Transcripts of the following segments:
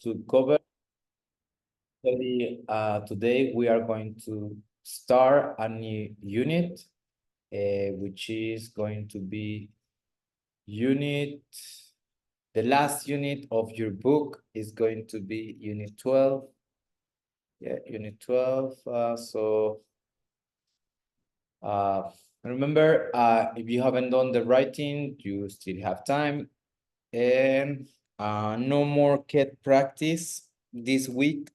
to cover. Today we are going to start a new unit, which is going to be the last unit of your book is going to be unit 12. Yeah, unit 12. Remember, if you haven't done the writing, you still have time. And no more cat practice this week.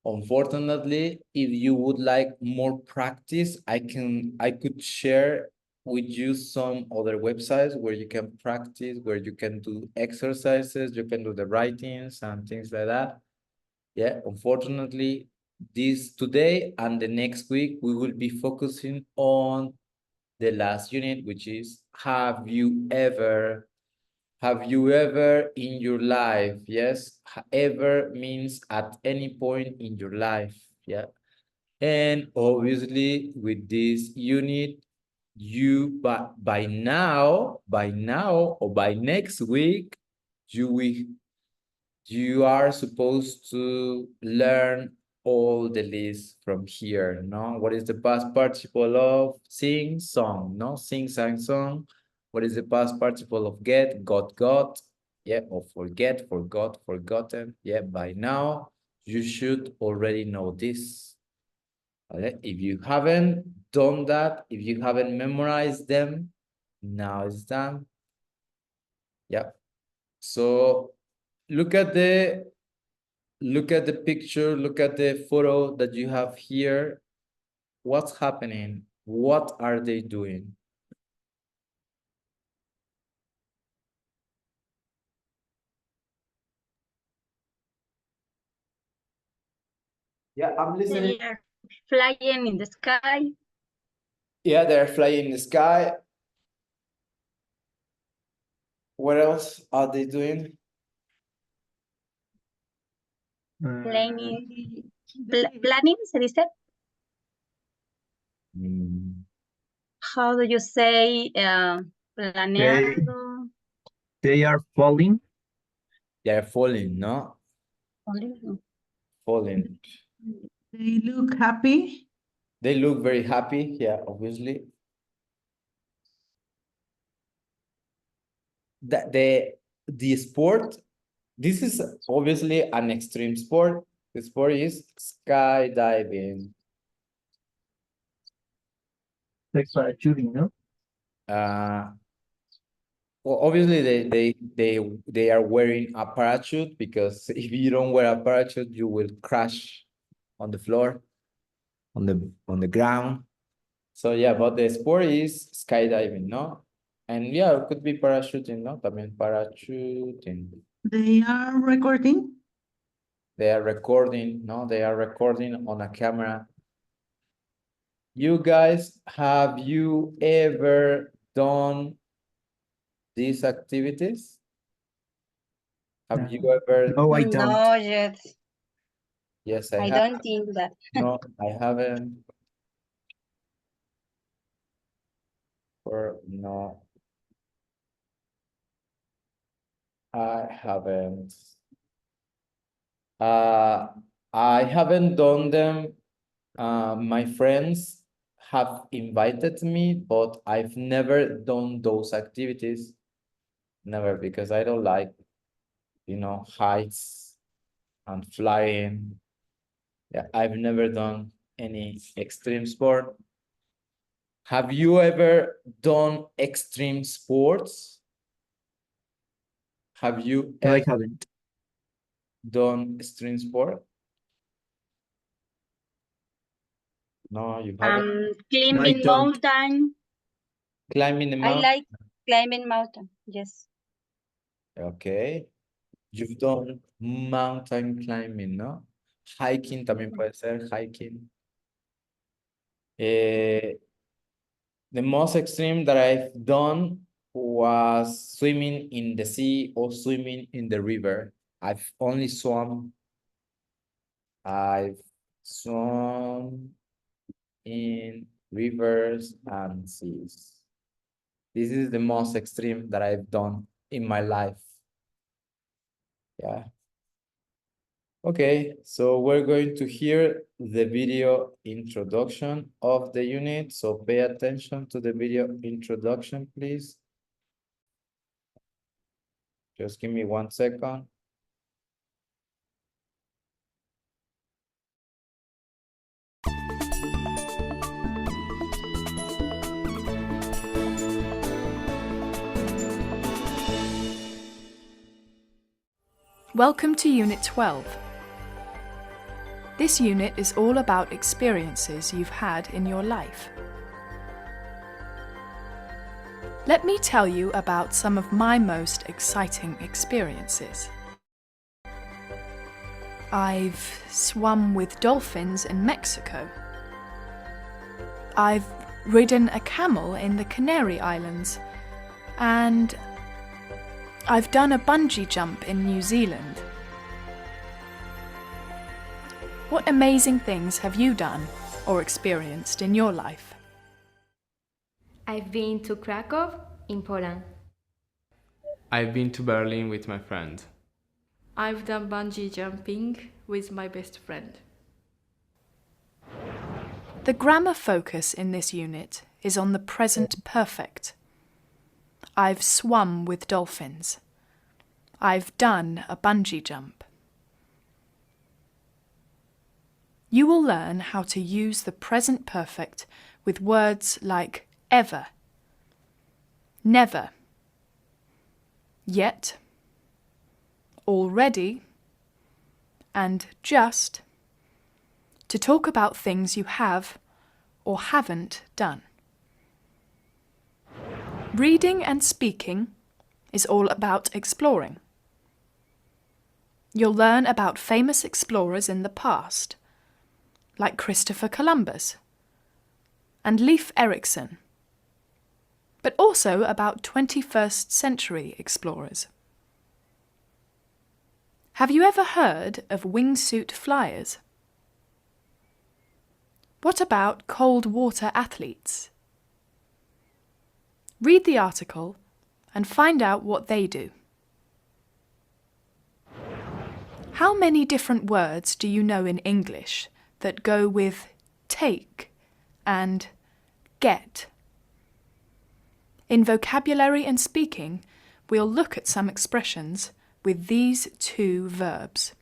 Unfortunately, if you would like more practice, I could share with you some other websites where you can practice, where you can do exercises, you can do the writings and things like that. Yeah, unfortunately, this today and the next week, we will be focusing on the last unit, which is have you ever in your life? Yes, ever means at any point in your life. Yeah. And obviously with this unit, but by now or by next week, you are supposed to learn all the list from here, no? What is the past participle of sing, song, no? Sing, sang, song. What is the past participle of get, got? Yeah, or forget, forgot, forgotten. Yeah, by now, you should already know this. Okay? If you haven't done that, if you haven't memorized them, now it's done. Yeah. So look at the picture, look at the photo that you have here. What's happening? What are they doing? Yeah, I'm listening. They are flying in the sky. Yeah, they're flying in the sky. What else are they doing? Planning, planning, se dice? How do you say planeando? They are falling. They're falling, no? Falling. They look happy. They look very happy, yeah, obviously. The sport, this is obviously an extreme sport. The sport is skydiving. Like parachuting, no? Well, obviously they are wearing a parachute, because if you don't wear a parachute, you will crash on the floor, on the ground. So yeah, but the sport is skydiving, no? And yeah, it could be parachuting, no? También parachuting. They are recording. They are recording, no? They are recording on a camera. You guys, have you ever done these activities? Have you ever? No, I don't. No, yet. Yes, I have. don't think that. No, I haven't. Or no, I haven't. I haven't done them. My friends have invited me, but I've never done those activities. Never, because I don't like, heights and flying. Yeah, I've never done any extreme sport. Have you ever done extreme sports? Have you No, I ever haven't. done extreme sport? No, you haven't. Climbing don't. mountain. Climbing the I mountain. like climbing mountain. Yes. Okay. You've done mountain climbing, ¿no? Hiking también puede ser, hiking. The most extreme that I've done was swimming in the sea or swimming in the river. I've only swum. I've swum in rivers and seas. This is the most extreme that I've done in my life. Yeah. Okay, so we're going to hear the video introduction of the unit. So pay attention to the video introduction, please. Just give me 1 second. Welcome to Unit 12. This unit is all about experiences you've had in your life. Let me tell you about some of my most exciting experiences. I've swum with dolphins in Mexico. I've ridden a camel in the Canary Islands, and I've done a bungee jump in New Zealand. What amazing things have you done or experienced in your life? I've been to Krakow in Poland. I've been to Berlin with my friend. I've done bungee jumping with my best friend. The grammar focus in this unit is on the present perfect. I've swum with dolphins. I've done a bungee jump. You will learn how to use the present perfect with words like ever, never, yet, already, and just to talk about things you have or haven't done. Reading and speaking is all about exploring. You'll learn about famous explorers in the past, like Christopher Columbus and Leif Erikson, but also about 21st century explorers. Have you ever heard of wingsuit flyers? What about cold water athletes? Read the article and find out what they do. How many different words do you know in English that go with take and get? In vocabulary and speaking, we'll look at some expressions with these two verbs.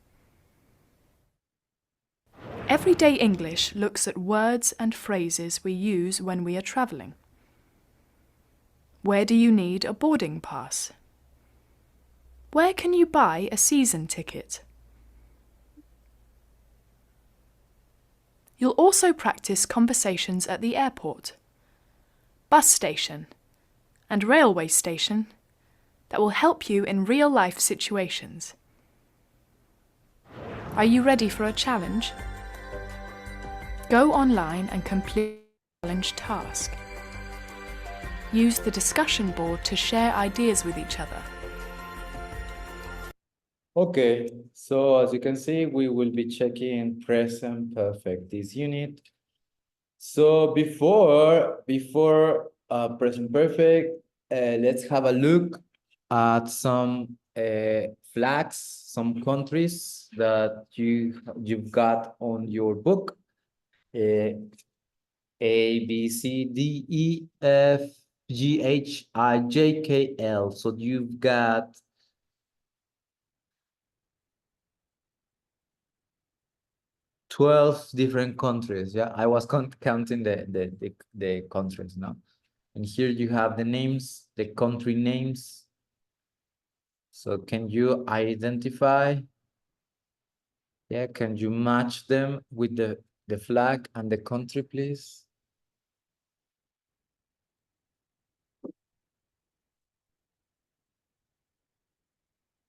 Everyday English looks at words and phrases we use when we are travelling. Where do you need a boarding pass? Where can you buy a season ticket? You'll also practice conversations at the airport, bus station, and railway station that will help you in real-life situations. Are you ready for a challenge? Go online and complete the challenge task. Use the discussion board to share ideas with each other. Okay, so as you can see, we will be checking present perfect this unit. So before present perfect, let's have a look at some flags, some countries that you've got on your book. A, B, C, D, E, F, G, H, I, J, K, L. So you've got 12 different countries. Yeah, I was counting the countries now. And here you have the names, the country names. So can you identify? Yeah, can you match them with the flag and the country, please?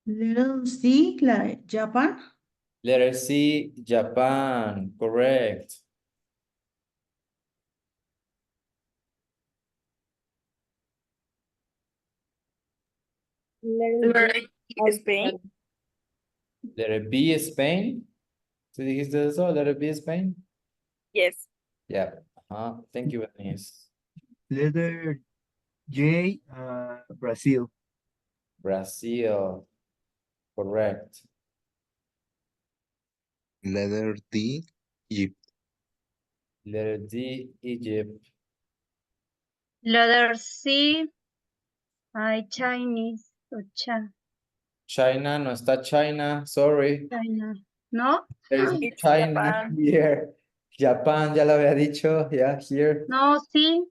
Little C, like Japan. Letter C, Japan, correct. Spain. Letter B, Spain. ¿Sí dijiste eso? Letter B, Spain? Yes. Yeah. Thank you, Denise. Letter J, Brazil. Brazil, correct. Letter D, Egypt. Letter D, Egypt. Letter C. Chinese. China, no está China, sorry. China. No? There's It's China Japan. here. Japan, ya lo había dicho, yeah, here. No, sí.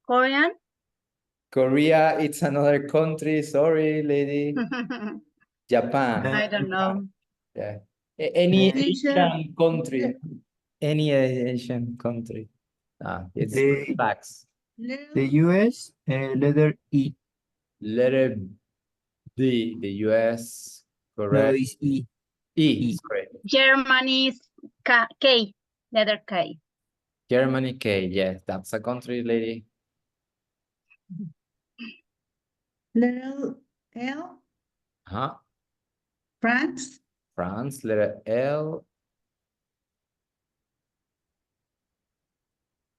Korean. Korea, it's another country, sorry, lady. Japan, I don't know. yeah. Any Teacher. Asian country, any Asian country. It's The- facts. The Letter US, letter E. Letter D, the US, No, correct. it's E. E, E. sorry. Germany's K. Letter K. Germany, K, yes, that's a country, lady. L. France. France, letter L.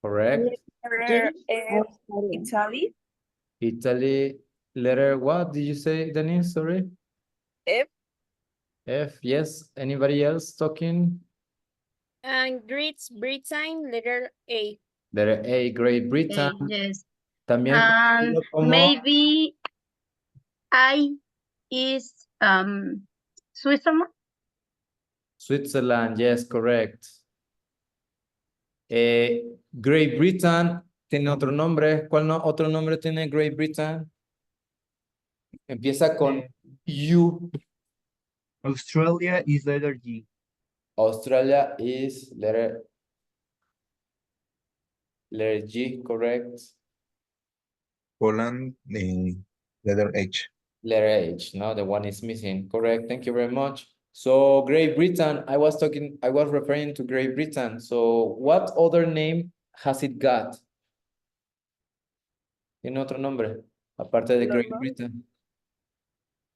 Correct. Letter F. Italy. Italy, letter what did you say, Denise? Sorry. F. F, yes. Anybody else talking? And Great Britain. Letter A. Letter A, Great Britain. Yes. También And conocido como maybe I is Switzerland. Switzerland, yes, correct. Great Britain tiene otro nombre. ¿Cuál otro nombre tiene Great Britain? Empieza con U. Australia is letter G. Australia is letter G, correct. Poland, letter H. Letter H, no, the one is missing. Correct. Thank you very much. So Great Britain, I was referring to Great Britain. So what other name has it got? ¿Tiene otro nombre? Aparte de Great London. Britain.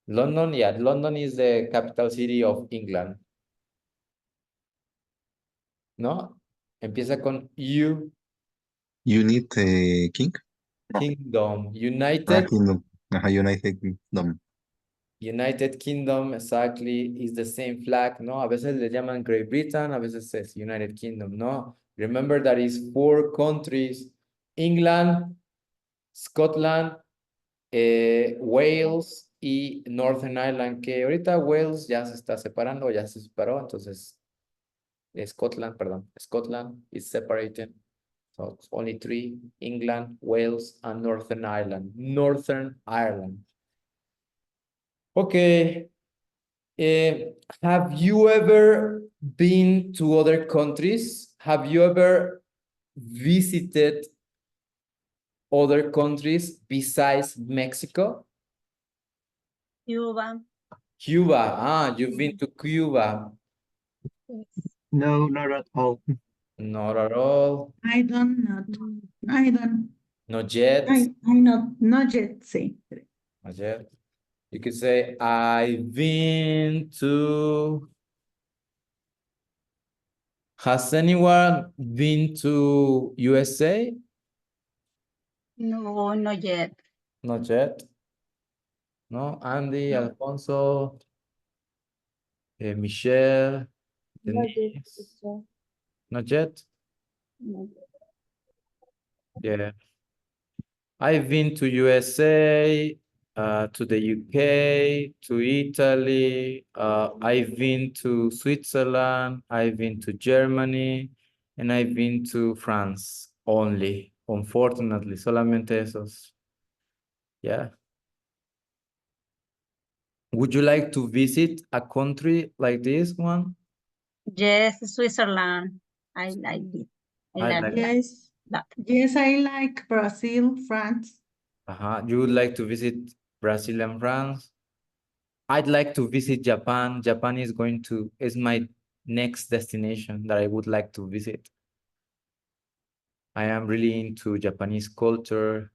London, yeah, London is the capital city of England. ¿No? Empieza con U. Unit, King. Kingdom. United. Kingdom. United Kingdom. United Kingdom, exactly, is the same flag, ¿no? A veces le llaman Great Britain, a veces es United Kingdom, ¿no? Remember that is 4 countries, England, Scotland, Wales y Northern Ireland, que ahorita Wales ya se está separando, ya se separó, entonces Scotland is separated. So it's only 3, England, Wales, and Northern Ireland. Northern Ireland. Okay. Have you ever been to other countries? Have you ever visited other countries besides Mexico? Cuba. Cuba. You've been to Cuba. No, not at all. Not at all. I don't. Not yet. Not yet. Say. Not yet. You could say, I've been to... Has anyone been to USA? No, not yet. Not yet. No, Andy, Alfonso, Michelle, Denise. Not yet? Yeah. I've been to USA, to the UK, to Italy, I've been to Switzerland, I've been to Germany, and I've been to France only, unfortunately, solamente esos. Yeah. Would you like to visit a country like this one? Yes, Switzerland. I like it. I like it. Yes. that. Yes, I like Brazil, France. You would like to visit Brazil and France? I'd like to visit Japan. Japan is my next destination that I would like to visit. I am really into Japanese culture,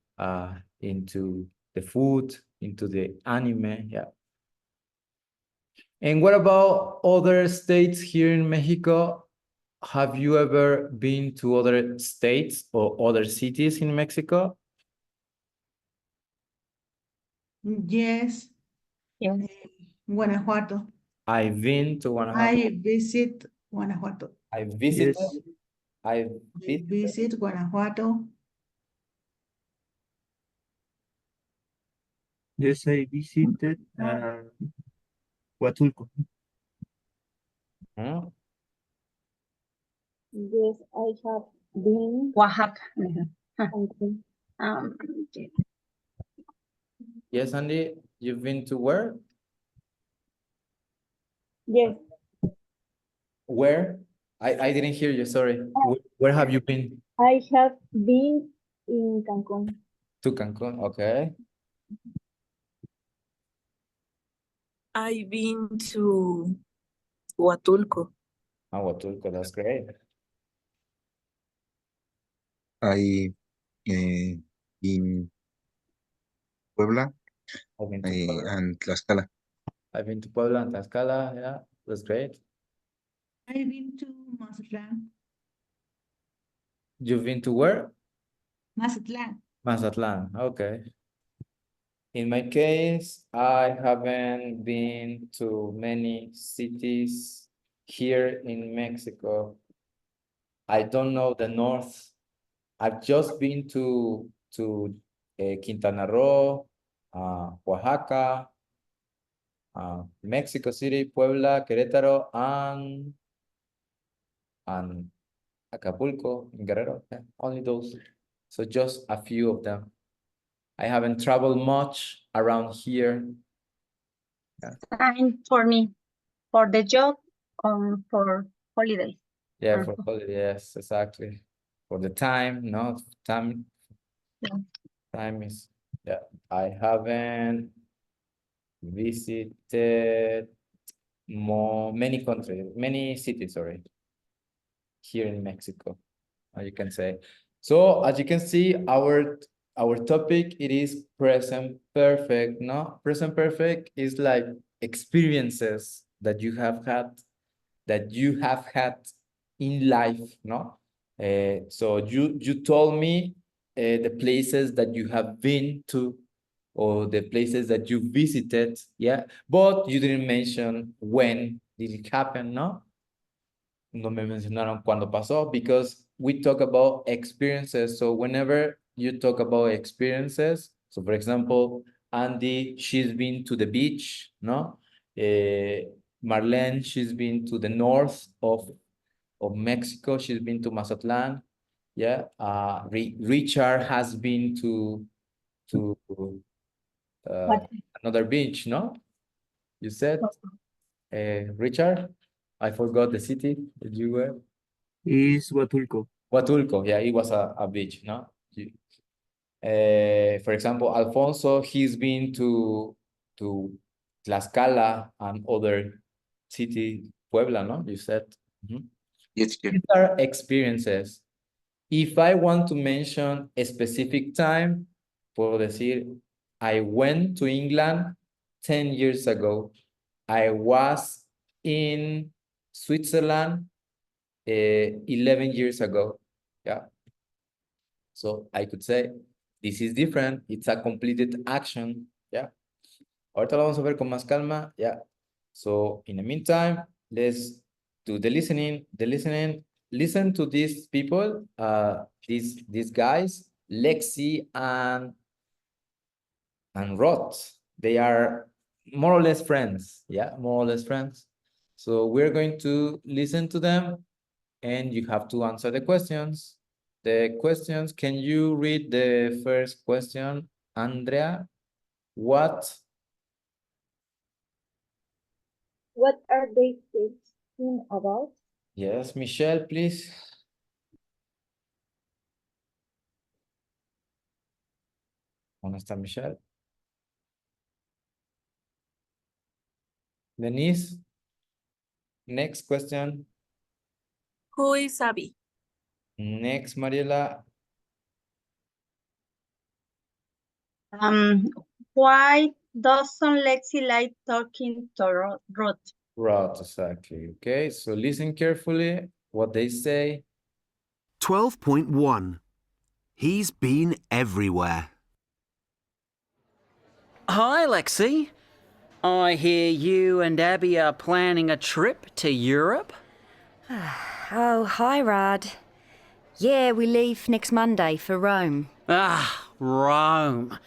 into the food, into the anime, yeah. And what about other states here in Mexico? Have you ever been to other states or other cities in Mexico? Yes. Yes. Guanajuato. I've been to Guanajuato. I visit Guanajuato. I visited. Yes. I I visited. visit Guanajuato. Yes, I visited Huatulco. Hmm? Yes, I have been. Oaxaca. Okay. Um, Yes, Andy, you've been to where? Yes, Where? I didn't hear you, sorry. Where have you been? I have been in Cancun. To Cancun, okay. I've been to Huatulco. Ah, Huatulco, that's great. I in Puebla I've been to Puebla. and Tlaxcala. I've been to Puebla and Tlaxcala, yeah, that's great. I've been to Mazatlan. You've been to where? Mazatlan. Mazatlan, okay. In my case, I haven't been to many cities here in Mexico. I don't know the north. I've just been to Quintana Roo, Oaxaca, Mexico City, Puebla, Querétaro, and Acapulco, in Guerrero. Yeah, only those. So just a few of them. I haven't traveled much around here. and for me, for the job, for holidays. Yeah, for holiday, yes, exactly. For the time, no, time. Yeah. Time is, yeah, I haven't visited many countries, many cities, sorry, here in Mexico, as you can say. So as you can see, our topic, it is present perfect, no? Present perfect is like experiences that you have had in life, no? So you told me the places that you have been to or the places that you visited, yeah, but you didn't mention when did it happen, no? No me mencionaron cuándo pasó, because we talk about experiences. So whenever you talk about experiences, so for example, Andy, she's been to the beach, no? Marlene, she's been to the north of Mexico. She's been to Mazatlan. Yeah. Richard has been to another beach, no? You said, Richard? I forgot the city that you were. Is Huatulco. Huatulco, yeah, it was a beach, no? For example, Alfonso, he's been to Tlaxcala and other city, Puebla, no? You said. Yes, yeah. These are experiences. If I want to mention a specific time, puedo decir, I went to England 10 years ago. I was in Switzerland 11 years ago. Yeah. So I could say, this is different. It's a completed action. Yeah. Ahorita lo vamos a ver con más calma. Yeah. So in the meantime, let's do the listening. Listen to these people, these guys, Lexi and Rod. They are more or less friends. Yeah, more or less friends. So we're going to listen to them and you have to answer the questions. The questions, can you read the first question, Andrea? What are they speaking about? Yes, Michelle, please. ¿Dónde está Michelle? Denise. Next question. Who is Abby? Next, Mariela. Why doesn't Lexi like talking to Ruth? Right, exactly. Okay, so listen carefully what they say. 12.1. He's been everywhere. Hi, Lexi. I hear you and Abby are planning a trip to Europe? Oh, hi, Rod. Yeah, we leave next Monday for Rome. Ah, Rome.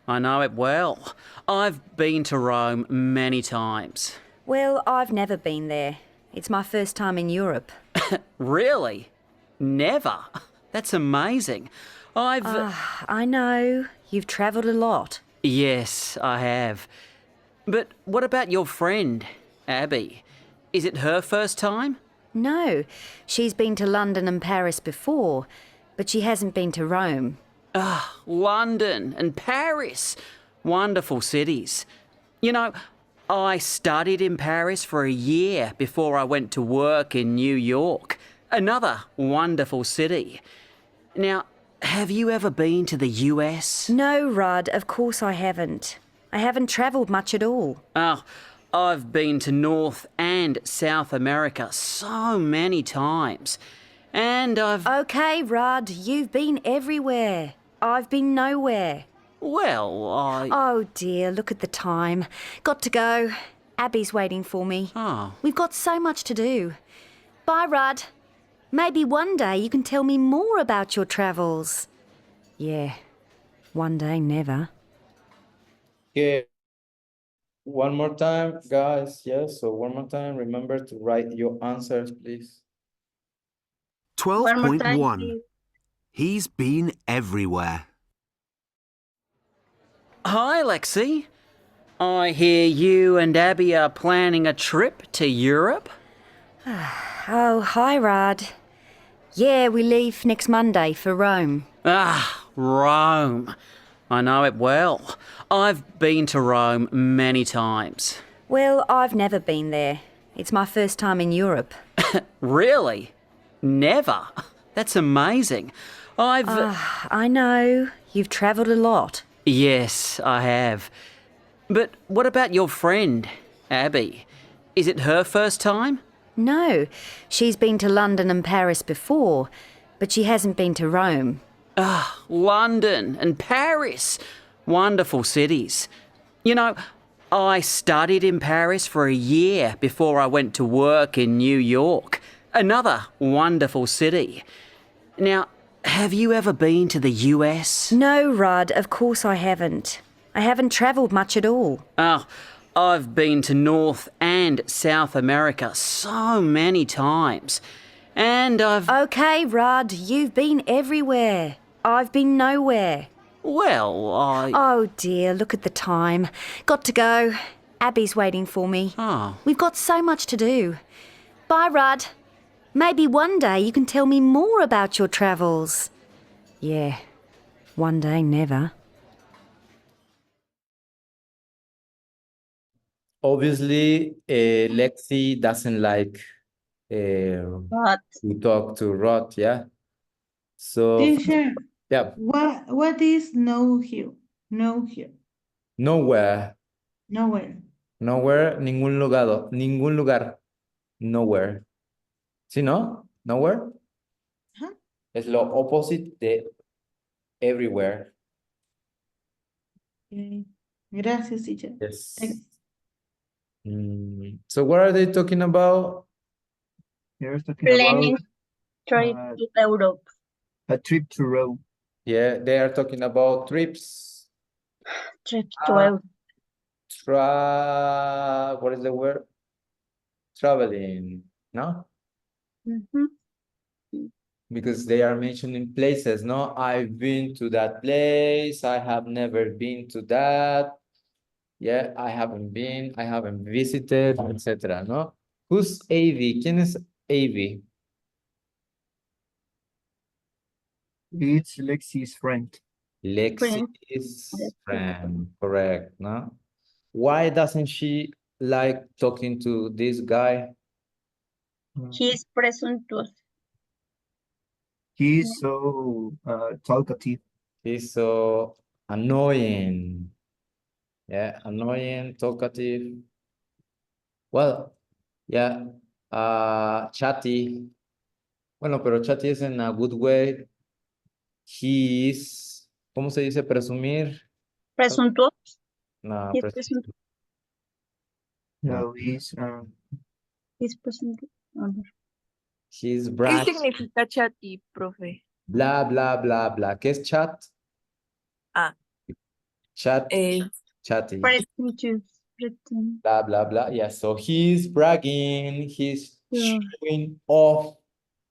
I know it well. I've been to Rome many times. Well, I've never been there. It's my first time in Europe. Really? Never? That's amazing. I know. You've travelled a lot. Yes, I have. But what about your friend, Abby? Is it her first time? No, she's been to London and Paris before, but she hasn't been to Rome. Ah, London and Paris. Wonderful cities. You know, I studied in Paris for a year before I went to work in New York. Another wonderful city. Now, have you ever been to the US? No, Rod, of course I haven't. I haven't travelled much at all. Oh, I've been to North and South America so many times. And I've... Okay, Rod, you've been everywhere. I've been nowhere. Well, Oh dear, look at the time. Got to go. Abby's waiting for me. Oh. We've got so much to do. Bye, Rod. Maybe one day you can tell me more about your travels. Yeah, one day, never. Okay. One more time, guys. Yes, so one more time. Remember to write your answers, please. One more time, 12.1. please. He's been everywhere. Hi, Lexi. I hear you and Abby are planning a trip to Europe? Oh, hi, Rod. Yeah, we leave next Monday for Rome. Ah, Rome. I know it well. I've been to Rome many times. Well, I've never been there. It's my first time in Europe. Really? Never? That's amazing. I know. You've travelled a lot. Yes, I have. But what about your friend, Abby? Is it her first time? No, she's been to London and Paris before, but she hasn't been to Rome. Ah, London and Paris. Wonderful cities. You know, I studied in Paris for a year before I went to work in New York. Another wonderful city. Now, have you ever been to the US? No, Rod, of course I haven't. I haven't travelled much at all. Oh, I've been to North and South America so many times. And I've... Okay, Rod, you've been everywhere. I've been nowhere. Well, Oh dear, look at the time. Got to go. Abby's waiting for me. Oh. We've got so much to do. Bye, Rod. Maybe one day you can tell me more about your travels. Yeah, one day, never. Obviously, Lexi doesn't like Rod. to talk to Rod, yeah? So, Teacher, yeah, what is no here? No here. nowhere. Nowhere. Nowhere, ningún lugar. Nowhere. ¿Sí, no? Nowhere. Ajá. Es lo opposite de everywhere. Okay. Gracias, teacher. Yes. Thanks. So what are they talking about? They're talking Planning about trip to Europe. a trip to Rome. Yeah, they are talking about trips. Trip to Europe. What is the word? Traveling, no? Mhm. Because they are mentioning places, no? I've been to that place. I have never been to that. Yeah, I haven't been, I haven't visited, etc., ¿no? Who's Avi? ¿Quién es Avi? It's Lexi's friend. Lexi's friend, correct, no? Why doesn't she like talking to this guy? He's presumptuous. He's so talkative. He's so annoying. Yeah, annoying, talkative. Well, yeah, chatty. Bueno, pero chatty is in a good way. He is, ¿cómo se dice? Presumir. Presumptuous. No, He's presumptuous. No, He's present. He's ¿Qué bragging. significa chatty, profe? Bla, bla, bla, bla. ¿Qué es chat? Ah, Chat, eh, chatty. Pretentious. Blah, blah, blah. Yeah, so he's bragging, he's Yeah. showing off.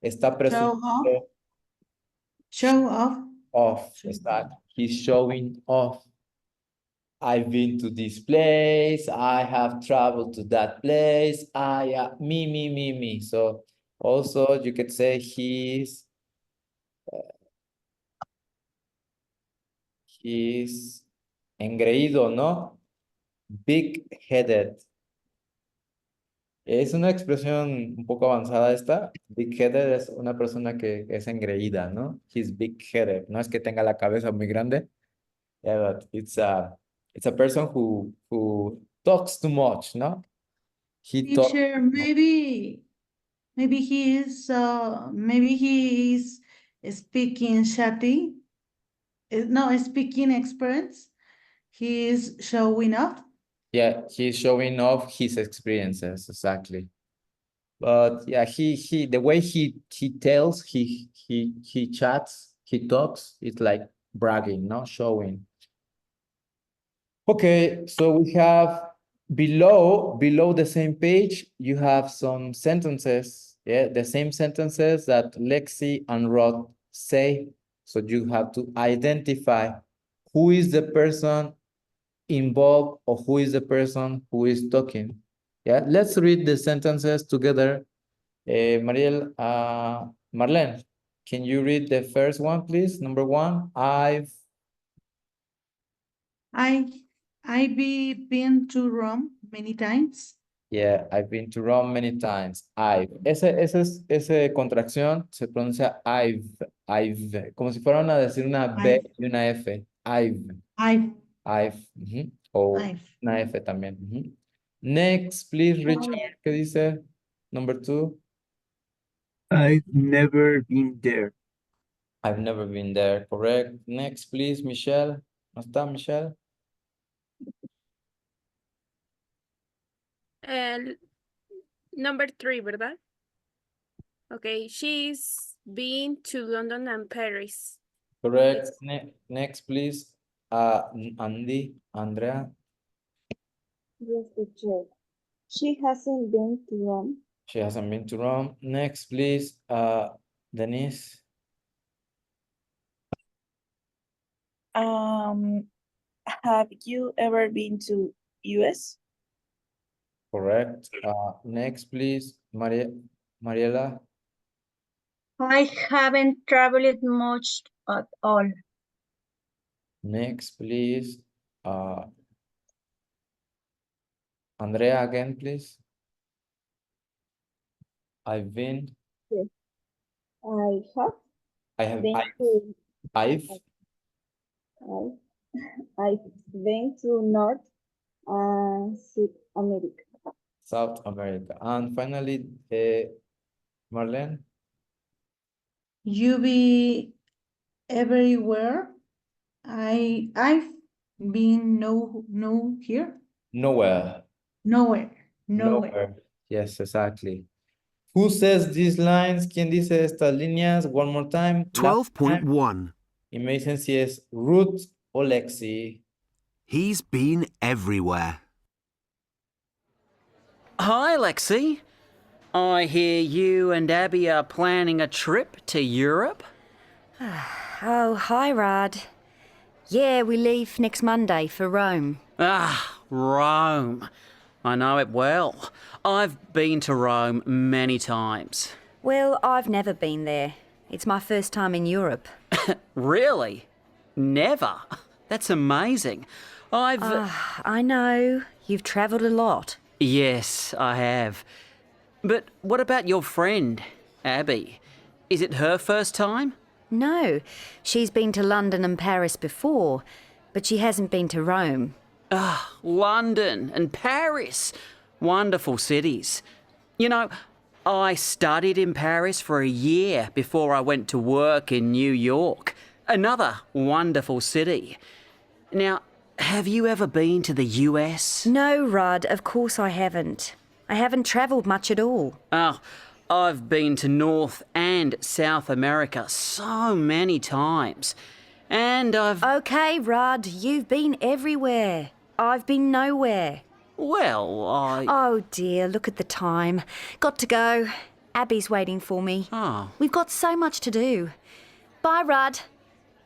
Está Show presumiendo off. Show off. off. He's showing off. I've been to this place. I have traveled to that place. Me. So also you could say he's engreído, ¿no? Big-headed. Es una expresión un poco avanzada esta. Big-headed es una persona que es engreída, ¿no? He's big-headed. No es que tenga la cabeza muy grande. Yeah, but it's a person who talks too much, ¿no? He talks. Teacher, maybe he is speaking chatty. No, speaking experience. He is showing off. Yeah, he's showing off his experiences, exactly. But yeah, the way he tells, he chats, he talks, it's like bragging, not showing. Okay, so we have below the same page, you have some sentences, yeah, the same sentences that Lexi and Rod say. So you have to identify who is the person involved or who is the person who is talking. Yeah, let's read the sentences together. Marlene, can you read the first one, please? Number 1, I've been to Rome many times. Yeah, I've been to Rome many times. Esa contracción se pronuncia I've, como si fueran a decir una B y una F. I've. O una F también. Next, please, Richard, ¿qué dice? Number 2. I've never been there. I've never been there, correct. Next, please, Michelle. ¿No está, Michelle? Number 3, ¿verdad? Okay, she's been to London and Paris. Correct. Next, please. Andrea. Yes, teacher. She hasn't been to Rome. She hasn't been to Rome. Next, please. Denise. Have you ever been to US? Correct. Next, please, Mariela. I haven't traveled much at all. Next, please. Andrea again, please. I've been. Yes. I've been to North and South America. South America. And finally, Marlene. You be everywhere. I've been here. Nowhere. Nowhere. Yes, exactly. Who says these lines? ¿Quién dice estas líneas? One more time. 12.1. Y me dicen si es Ruth o Lexi. He's been everywhere. Hi, Lexi. I hear you and Abby are planning a trip to Europe. Oh, hi, Rod. Yeah, we leave next Monday for Rome. Rome. I know it well. I've been to Rome many times. Well, I've never been there. It's my first time in Europe. Really? Never? That's amazing. I know. You've travelled a lot. Yes, I have. But what about your friend, Abby? Is it her first time? No, she's been to London and Paris before, but she hasn't been to Rome. London and Paris. Wonderful cities. You know, I studied in Paris for a year before I went to work in New York. Another wonderful city. Now, have you ever been to the US? No, Rudd, of course I haven't. I haven't travelled much at all. Oh, I've been to North and South America so many times. And I've... Okay, Rudd, you've been everywhere. I've been nowhere. Well, Oh dear, look at the time. Got to go. Abby's waiting for me. Oh. We've got so much to do. Bye, Rudd.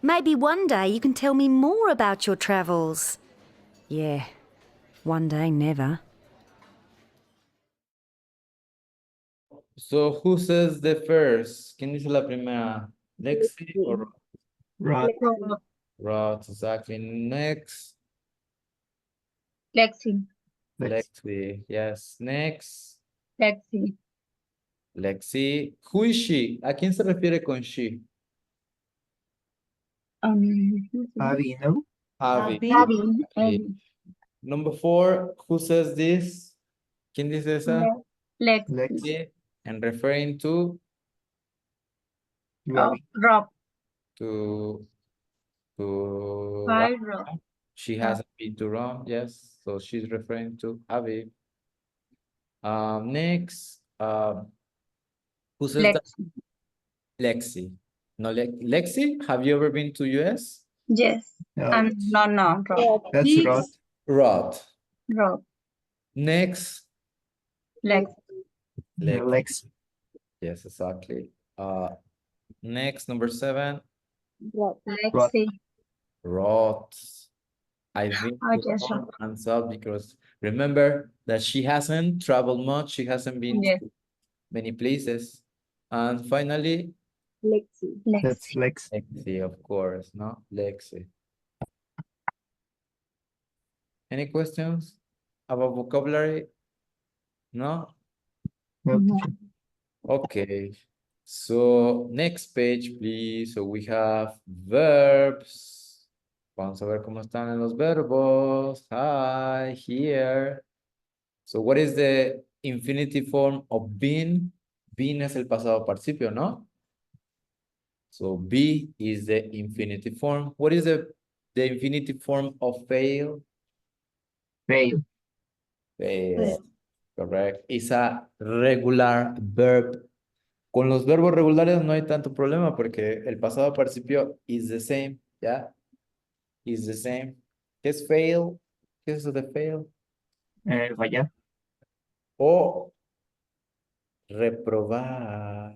Maybe one day you can tell me more about your travels. Yeah, one day never. So who says the first? ¿Quién dice la primera? Lexi or Rod. Rod? Exactly. Next. Lexi. Lexi. Yes. Next. Lexi. Lexi. Who is she? ¿A quién se refiere con she? Abby, no? Abby. Abby. Number 4, who says this? ¿Quién dice esa? Lexi. Lexi. And referring to? Rob. To Hi, Rob. She hasn't been to Rome, yes. So she's referring to Abby. Next, who says that? Lexi. No, Lexi, have you ever been to US? Yes. No. No, Rob. That's Rod. Rod. Rob. Next, Lexi. Lexi. yes, exactly. Next, number 7, Lexi. Rod. I've been to yes, Rome and South because remember that she hasn't traveled much. She hasn't been to many places. And finally, Lexi. That's Lexi. Lexi, of course, no? Lexi. Any questions about vocabulary? No? Okay. So next page, please. So we have verbs. Vamos a ver cómo están en los verbos. Hi, here. So what is the infinitive form of been? Been es el pasado participio, ¿no? So be is the infinitive form. What is the infinitive form of fail? Fail. Fail. Correct. It's a regular verb. Con los verbos regulares no hay tanto problema porque el pasado participio is the same, ¿ya? Is the same. ¿Qué es fail? ¿Qué es eso de fail? Fallar. O reprobar.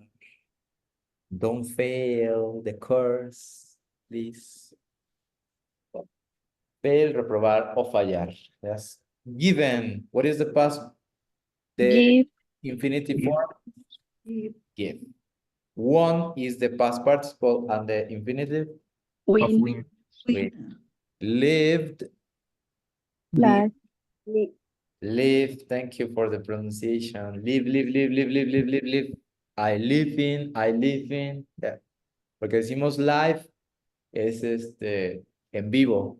Don't fail the course, please. Fail, reprobar o fallar. Yes. Given. What is the past? The infinitive form? Give. Won is the past participle and the infinitive? Win. Win. Lived. Live. Thank you for the pronunciation. Live. I live in. Yeah. Porque decimos live es en vivo.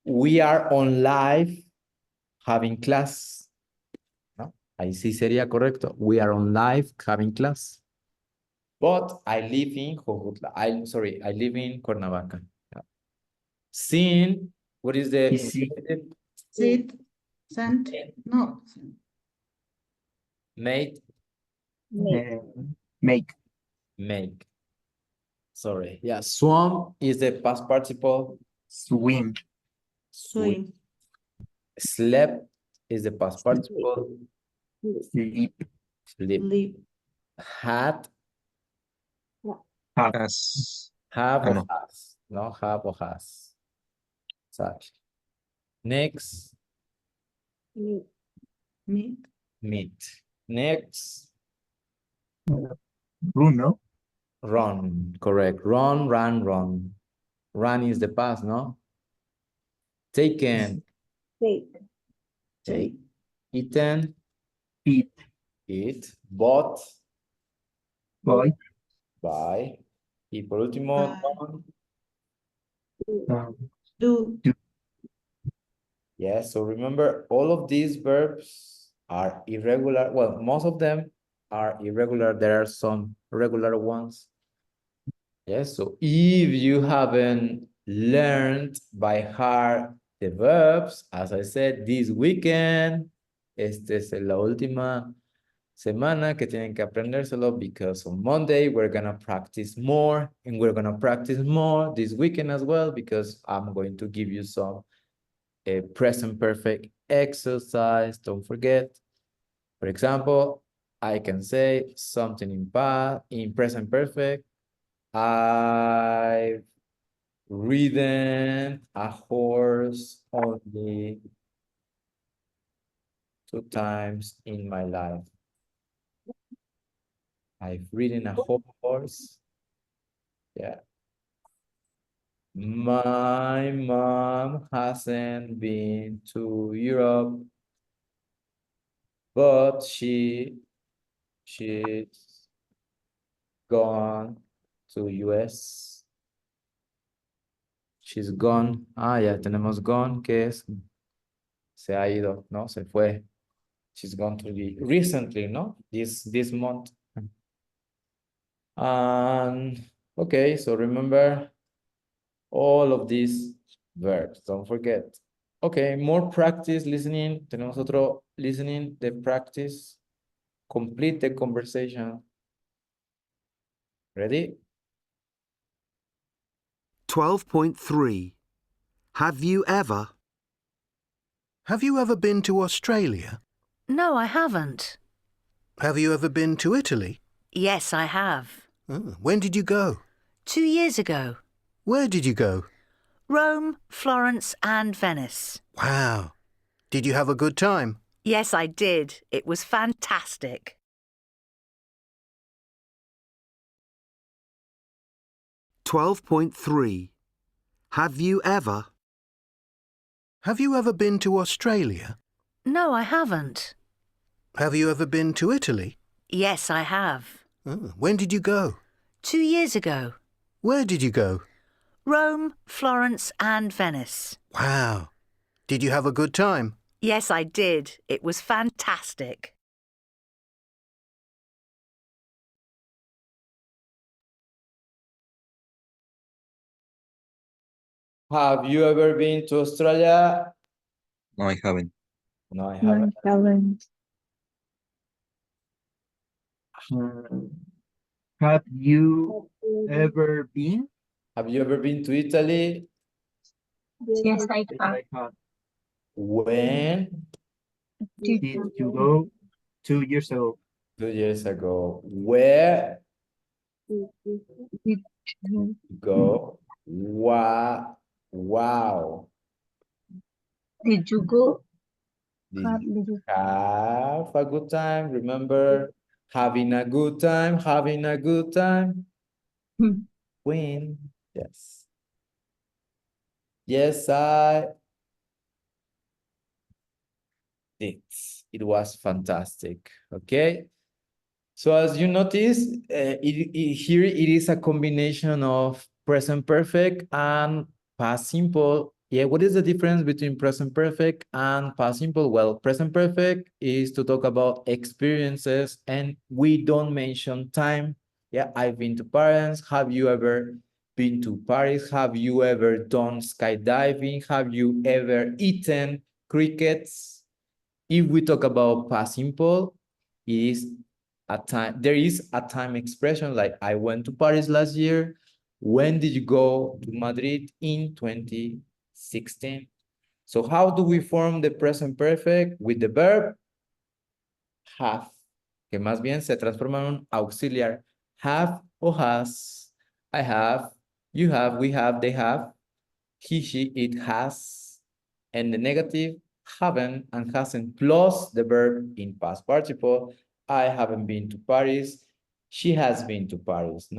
We are on live having class. ¿No? Ahí sí sería correcto. We are on live having class. But I live in Jojutla. I live in Cuernavaca. Yeah. Seen, what is the Sit. Sent. No. made? Make. Sorry. Yeah. Swam is the past participle. Swim. Swim. Slept is the past participle. Sleep. Live. Had. Has. Have or no. has. No, have or has. Exactly. Next. Meet. Next. Bruno. Run. Correct. Run. Run is the past, no? Taken. Take. Eaten. Eat. Bought. Boy. Buy. Y por último, Do. yes, so remember all of these verbs are irregular. Well, most of them are irregular. There are some regular ones. Yes, so if you haven't learned by heart The verbs, as I said, this weekend. Esta es la última semana que tienen que aprendérselo because on Monday we're gonna practice more and we're gonna practice more this weekend as well because I'm going to give you some present perfect exercise. Don't forget. For example, I can say something in present perfect. I've ridden a horse only 2 times in my life. I've ridden a horse. Yeah. My mom hasn't been to Europe, but she's gone to US. She's gone. Ah, ya tenemos gone, que es se ha ido, ¿no? Se fue. She's gone to the recently, ¿no? This month. And okay, so remember all of these verbs. Don't forget. Okay, more practice listening. Tenemos otro listening, the practice. Complete the conversation. Ready? 12.3. Have you ever? Have you ever been to Australia? No, I haven't. Have you ever been to Italy? Yes, I have. Oh, when did you go? 2 years ago. Where did you go? Rome, Florence, and Venice. Wow. Did you have a good time? Yes, I did. It was fantastic. .3 Have you ever? Have you ever been to Australia? No, I haven't. Have you ever been to Italy? Yes, I have. Oh, when did you go? 2 years ago. Where did you go? Rome, Florence, and Venice. Wow. Did you have a good time? Yes, I did. It was fantastic. Have you ever been to Australia? No, I haven't. No, I No, haven't. I haven't. Have you ever been? Have you ever been to Italy? Yes, I Yes, have. I have. When? Did you go 2 years ago? 2 years ago. Where? Did you Go. Wow. Wow. did you go? Did Have, you did you have a good time? Remember, having a good time, having a good time. Hmm. Win. Yes. Yes, I did. It was fantastic. Okay. So as you notice, here it is a combination of present perfect and past simple. Yeah, what is the difference between present perfect and past simple? Well, present perfect is to talk about experiences and we don't mention time. Yeah, I've been to Paris. Have you ever been to Paris? Have you ever done skydiving? Have you ever eaten crickets? If we talk about past simple, it is a time, there is a time expression like I went to Paris last year. When did you go to Madrid? In 2016. So how do we form the present perfect? With the verb have, que más bien se transforma en un auxiliar. Have o has. I have, you have, we have, they have. He, she, it has. And the negative, haven't and hasn't, plus the verb in past participle. I haven't been to Paris. She has been to Paris. No?